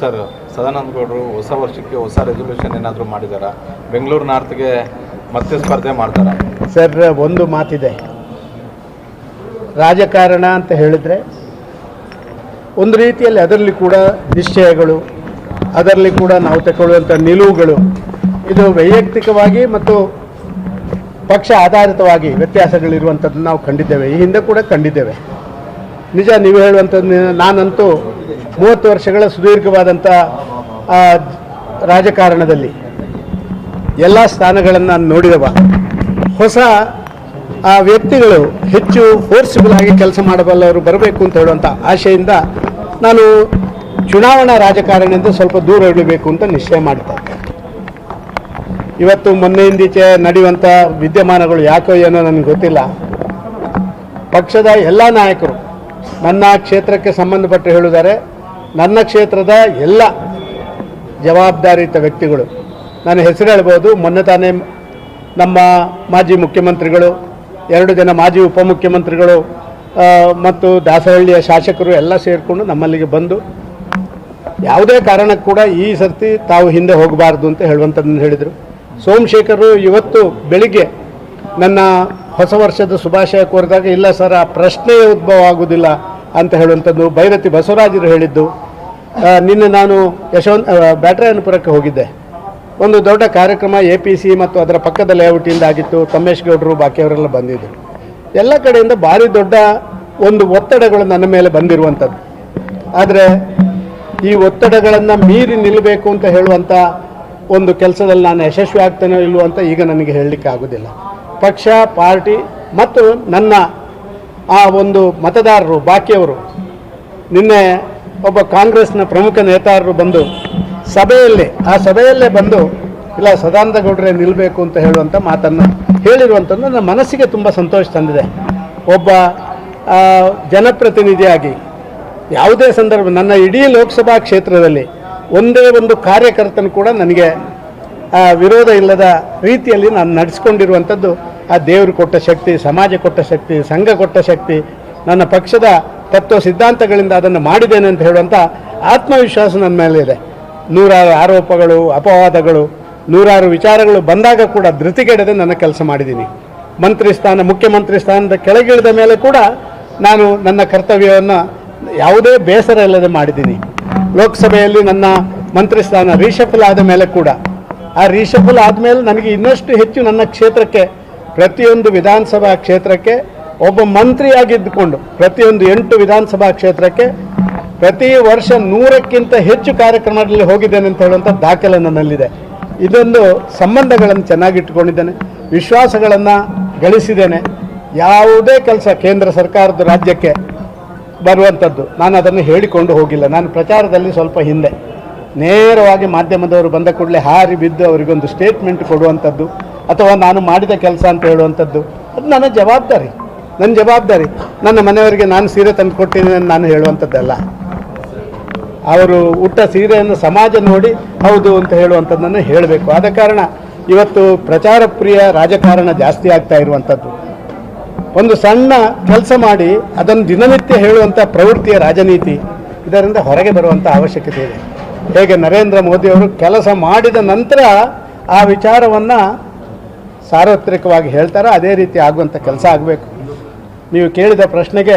Sir, Sadananda ಗೌಡರು ಹೊಸ ವರ್ಷಕ್ಕೆ ಹೊಸ ರೆಸೊಲ್ಯೂಷನ್ ಏನಾದರೂ ಮಾಡಿದಾರಾ? ಬೆಂಗಳೂರು ನಾರ್ತ್ಗೆ ಮತ್ತೆ ಸ್ಪರ್ಧೆ ಮಾಡ್ತಾರಾ? ಸರ್, ಒಂದು ಮಾತಿದೆ, ರಾಜಕಾರಣ ಅಂತ ಹೇಳಿದರೆ ಒಂದು ರೀತಿಯಲ್ಲಿ ಅದರಲ್ಲಿ ಕೂಡ ನಿಶ್ಚಯಗಳು, ಅದರಲ್ಲಿ ಕೂಡ ನಾವು ತಗೊಳ್ಳುವಂಥ ನಿಲುವುಗಳು ಇದು ವೈಯಕ್ತಿಕವಾಗಿ ಮತ್ತು ಪಕ್ಷ ಆಧಾರಿತವಾಗಿ ವ್ಯತ್ಯಾಸಗಳಿರುವಂಥದ್ದನ್ನು ನಾವು ಕಂಡಿದ್ದೇವೆ. ಈ ಹಿಂದೆ ಕೂಡ ಕಂಡಿದ್ದೇವೆ. ನಿಜ, ನೀವು ಹೇಳುವಂಥದ್ದು. ನಾನಂತೂ 30 ವರ್ಷಗಳ ಸುದೀರ್ಘವಾದಂಥ ರಾಜಕಾರಣದಲ್ಲಿ ಎಲ್ಲ ಸ್ಥಾನಗಳನ್ನು ನಾನು ನೋಡಿದವ. ಹೊಸ ವ್ಯಕ್ತಿಗಳು ಹೆಚ್ಚು ಫೋರ್ಸಿಬಲ್ ಆಗಿ ಕೆಲಸ ಮಾಡಬಲ್ಲವರು ಬರಬೇಕು ಅಂತ ಹೇಳುವಂಥ ಆಶೆಯಿಂದ ನಾನು ಚುನಾವಣಾ ರಾಜಕಾರಣದಿಂದ ಸ್ವಲ್ಪ ದೂರ ಇಡಬೇಕು ಅಂತ ನಿಶ್ಚಯ ಮಾಡ್ತಾ ಇದ್ದೆ. ಇವತ್ತು ಮೊನ್ನೆಯಿಂದೀಚೆ ನಡೆಯುವಂಥ ವಿದ್ಯಮಾನಗಳು ಯಾಕೋ ಏನೋ ನನಗೆ ಗೊತ್ತಿಲ್ಲ, ಪಕ್ಷದ ಎಲ್ಲ ನಾಯಕರು ನನ್ನ ಕ್ಷೇತ್ರಕ್ಕೆ ಸಂಬಂಧಪಟ್ಟು ಹೇಳಿದ್ದಾರೆ. ನನ್ನ ಕ್ಷೇತ್ರದ ಎಲ್ಲ ಜವಾಬ್ದಾರಿಯುತ ವ್ಯಕ್ತಿಗಳು, ನಾನು ಹೆಸರು ಹೇಳ್ಬೋದು. ಮೊನ್ನೆ ತಾನೇ ನಮ್ಮ ಮಾಜಿ ಮುಖ್ಯಮಂತ್ರಿಗಳು, 2 ಜನ ಮಾಜಿ ಉಪಮುಖ್ಯಮಂತ್ರಿಗಳು ಮತ್ತು ದಾಸರಹಳ್ಳಿಯ ಶಾಸಕರು ಎಲ್ಲ ಸೇರಿಕೊಂಡು ನಮ್ಮಲ್ಲಿಗೆ ಬಂದು ಯಾವುದೇ ಕಾರಣಕ್ಕೂ ಕೂಡ ಈ ಸರ್ತಿ ತಾವು ಹಿಂದೆ ಹೋಗಬಾರ್ದು ಅಂತ ಹೇಳುವಂಥದ್ದನ್ನು ಹೇಳಿದರು. ಸೋಮಶೇಖರ್ ಇವತ್ತು ಬೆಳಿಗ್ಗೆ ನನ್ನ ಹೊಸ ವರ್ಷದ ಶುಭಾಶಯ ಕೋರಿದಾಗ, ಇಲ್ಲ ಸರ್, ಆ ಪ್ರಶ್ನೆಯೇ ಉದ್ಭವ ಆಗುವುದಿಲ್ಲ ಅಂತ ಹೇಳುವಂಥದ್ದು. ಭೈರತಿ ಬಸವರಾಜರು ಹೇಳಿದ್ದು. ನಿನ್ನೆ ನಾನು ಬ್ಯಾಟರಾಯನಪುರಕ್ಕೆ ಹೋಗಿದ್ದೆ. ಒಂದು ದೊಡ್ಡ ಕಾರ್ಯಕ್ರಮ APC ಮತ್ತು ಅದರ ಪಕ್ಕದ ಲೇಔಟಿಂದ ಆಗಿತ್ತು. ತಮ್ಮೇಶ್ ಗೌಡರು ಬಾಕಿಯವರೆಲ್ಲ ಬಂದಿದ್ದರು. ಎಲ್ಲ ಕಡೆಯಿಂದ ಭಾರಿ ದೊಡ್ಡ ಒಂದು ಒತ್ತಡಗಳು ನನ್ನ ಮೇಲೆ ಬಂದಿರುವಂಥದ್ದು. ಆದರೆ ಈ ಒತ್ತಡಗಳನ್ನು ಮೀರಿ ನಿಲ್ಲಬೇಕು ಅಂತ ಹೇಳುವಂಥ ಒಂದು ಕೆಲಸದಲ್ಲಿ ನಾನು ಯಶಸ್ವಿ ಆಗ್ತೇನೋ ಇಲ್ವೋ ಅಂತ ಈಗ ನನಗೆ ಹೇಳಲಿಕ್ಕೆ ಆಗೋದಿಲ್ಲ. ಪಕ್ಷ, ಪಾರ್ಟಿ ಮತ್ತು ನನ್ನ ಆ ಒಂದು ಮತದಾರರು ಬಾಕಿಯವರು, ನಿನ್ನೆ ಒಬ್ಬ ಕಾಂಗ್ರೆಸ್ನ ಪ್ರಮುಖ ನೇತಾರರು ಬಂದು ಆ ಸಭೆಯಲ್ಲೇ ಬಂದು, ಇಲ್ಲ ಸದಾನಂದ ಗೌಡರೇ ನಿಲ್ಲಬೇಕು ಅಂತ ಹೇಳುವಂಥ ಮಾತನ್ನು ಹೇಳಿರುವಂಥದ್ದು ನನ್ನ ಮನಸ್ಸಿಗೆ ತುಂಬ ಸಂತೋಷ ತಂದಿದೆ. ಒಬ್ಬ ಜನಪ್ರತಿನಿಧಿಯಾಗಿ ಯಾವುದೇ ಸಂದರ್ಭ ನನ್ನ ಇಡೀ ಲೋಕಸಭಾ ಕ್ಷೇತ್ರದಲ್ಲಿ ಒಂದೇ ಒಂದು ಕಾರ್ಯಕರ್ತನು ಕೂಡ ನನಗೆ ವಿರೋಧ ಇಲ್ಲದ ರೀತಿಯಲ್ಲಿ ನಾನು ನಡೆಸ್ಕೊಂಡಿರುವಂಥದ್ದು ಆ ದೇವರು ಕೊಟ್ಟ ಶಕ್ತಿ, ಸಮಾಜ ಕೊಟ್ಟ ಶಕ್ತಿ, ಸಂಘ ಕೊಟ್ಟ ಶಕ್ತಿ, ನನ್ನ ಪಕ್ಷದ ತತ್ವ ಸಿದ್ಧಾಂತಗಳಿಂದ ಅದನ್ನು ಮಾಡಿದ್ದೇನೆ ಅಂತ ಹೇಳುವಂಥ ಆತ್ಮವಿಶ್ವಾಸ ನನ್ನ ಮೇಲೆ ಇದೆ. 100 ಆರೋಪಗಳು, ಅಪವಾದಗಳು, 100 ವಿಚಾರಗಳು ಬಂದಾಗ ಕೂಡ ಧೃತಿಗೆಡದೆ ನನ್ನ ಕೆಲಸ ಮಾಡಿದ್ದೀನಿ. ಮುಖ್ಯಮಂತ್ರಿ ಸ್ಥಾನದ ಕೆಳಗಿಳಿದ ಮೇಲೆ ಕೂಡ ನಾನು ನನ್ನ ಕರ್ತವ್ಯವನ್ನು ಯಾವುದೇ ಬೇಸರ ಇಲ್ಲದೆ ಮಾಡಿದ್ದೀನಿ. ಲೋಕಸಭೆಯಲ್ಲಿ ನನ್ನ ಮಂತ್ರಿ ಸ್ಥಾನ ರೀಶಫಲ್ ಆದ ಮೇಲೆ ಕೂಡ, ಆ ರೀಶಫಲ್ ಆದಮೇಲೆ ನನಗೆ ಇನ್ನಷ್ಟು ಹೆಚ್ಚು ನನ್ನ ಕ್ಷೇತ್ರಕ್ಕೆ, ಪ್ರತಿಯೊಂದು ವಿಧಾನಸಭಾ ಕ್ಷೇತ್ರಕ್ಕೆ ಒಬ್ಬ ಮಂತ್ರಿಯಾಗಿದ್ದುಕೊಂಡು ಪ್ರತಿಯೊಂದು 8 ವಿಧಾನಸಭಾ ಕ್ಷೇತ್ರಕ್ಕೆ ಪ್ರತಿ ವರ್ಷ 100ಕ್ಕಿಂತ ಹೆಚ್ಚು ಕಾರ್ಯಕ್ರಮದಲ್ಲಿ ಹೋಗಿದ್ದೇನೆ ಅಂತ ಹೇಳುವಂಥ ದಾಖಲೆ ನನ್ನಲ್ಲಿದೆ. ಇದೊಂದು ಸಂಬಂಧಗಳನ್ನು ಚೆನ್ನಾಗಿಟ್ಟುಕೊಂಡಿದ್ದೇನೆ, ವಿಶ್ವಾಸಗಳನ್ನು ಗಳಿಸಿದ್ದೇನೆ. ಯಾವುದೇ ಕೆಲಸ ಕೇಂದ್ರ ಸರ್ಕಾರದ ರಾಜ್ಯಕ್ಕೆ ಬರುವಂಥದ್ದು ನಾನು ಅದನ್ನು ಹೇಳಿಕೊಂಡು ಹೋಗಿಲ್ಲ. ನಾನು ಪ್ರಚಾರದಲ್ಲಿ ಸ್ವಲ್ಪ ಹಿಂದೆ, ನೇರವಾಗಿ ಮಾಧ್ಯಮದವರು ಬಂದ ಕೂಡಲೇ ಹಾರಿ ಬಿದ್ದು ಅವರಿಗೊಂದು ಸ್ಟೇಟ್ಮೆಂಟ್ ಕೊಡುವಂಥದ್ದು ಅಥವಾ ನಾನು ಮಾಡಿದ ಕೆಲಸ ಅಂತ ಹೇಳುವಂಥದ್ದು, ಅದು ನನ್ನ ಜವಾಬ್ದಾರಿ. ನನ್ನ ಮನೆಯವರಿಗೆ ನಾನು ಸೀರೆ ತಂದು ಕೊಟ್ಟಿದ್ದೀನಿ ಅಂತ ನಾನು ಹೇಳುವಂಥದ್ದಲ್ಲ. ಅವರು ಉಟ್ಟ ಸೀರೆಯನ್ನು ಸಮಾಜ ನೋಡಿ ಹೌದು ಅಂತ ಹೇಳುವಂಥದ್ದನ್ನು ಹೇಳಬೇಕು. ಆದ ಕಾರಣ ಇವತ್ತು ಪ್ರಚಾರ ಪ್ರಿಯ ರಾಜಕಾರಣ ಜಾಸ್ತಿ ಆಗ್ತಾ ಇರುವಂಥದ್ದು. ಒಂದು ಸಣ್ಣ ಕೆಲಸ ಮಾಡಿ ಅದನ್ನು ದಿನನಿತ್ಯ ಹೇಳುವಂಥ ಪ್ರವೃತ್ತಿಯ ರಾಜನೀತಿ, ಇದರಿಂದ ಹೊರಗೆ ಬರುವಂಥ ಅವಶ್ಯಕತೆ ಇದೆ. ಹೇಗೆ ನರೇಂದ್ರ ಮೋದಿಯವರು ಕೆಲಸ ಮಾಡಿದ ನಂತರ ಆ ವಿಚಾರವನ್ನು ಸಾರ್ವತ್ರಿಕವಾಗಿ ಹೇಳ್ತಾರೆ, ಅದೇ ರೀತಿ ಆಗುವಂಥ ಕೆಲಸ ಆಗಬೇಕು. ನೀವು ಕೇಳಿದ ಪ್ರಶ್ನೆಗೆ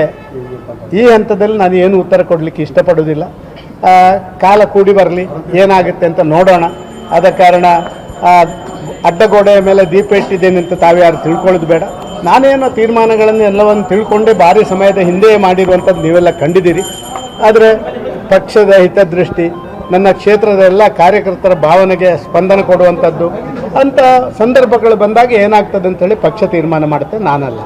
ಈ ಹಂತದಲ್ಲಿ ನಾನು ಏನು ಉತ್ತರ ಕೊಡಲಿಕ್ಕೆ ಇಷ್ಟಪಡೋದಿಲ್ಲ. ಕಾಲ ಕೂಡಿ ಬರಲಿ, ಏನಾಗುತ್ತೆ ಅಂತ ನೋಡೋಣ. ಆದ ಕಾರಣ ಅಡ್ಡಗೋಡೆಯ ಮೇಲೆ ದೀಪ ಇಟ್ಟಿದ್ದೇನೆ ಅಂತ ತಾವ್ಯಾರು ತಿಳ್ಕೊಳ್ಳೋದು ಬೇಡ. ನಾನೇನೋ ತೀರ್ಮಾನಗಳನ್ನು ಎಲ್ಲವನ್ನು ತಿಳ್ಕೊಂಡೇ ಭಾರಿ ಸಮಯದ ಹಿಂದೆಯೇ ಮಾಡಿರುವಂಥದ್ದು ನೀವೆಲ್ಲ ಕಂಡಿದ್ದೀರಿ. ಆದರೆ ಪಕ್ಷದ ಹಿತದೃಷ್ಟಿ, ನನ್ನ ಕ್ಷೇತ್ರದ ಎಲ್ಲ ಕಾರ್ಯಕರ್ತರ ಭಾವನೆಗೆ ಸ್ಪಂದನೆ ಕೊಡುವಂಥದ್ದು ಅಂಥ ಸಂದರ್ಭಗಳು ಬಂದಾಗ ಏನಾಗ್ತದೆ ಅಂತೇಳಿ ಪಕ್ಷ ತೀರ್ಮಾನ ಮಾಡುತ್ತೆ, ನಾನಲ್ಲ.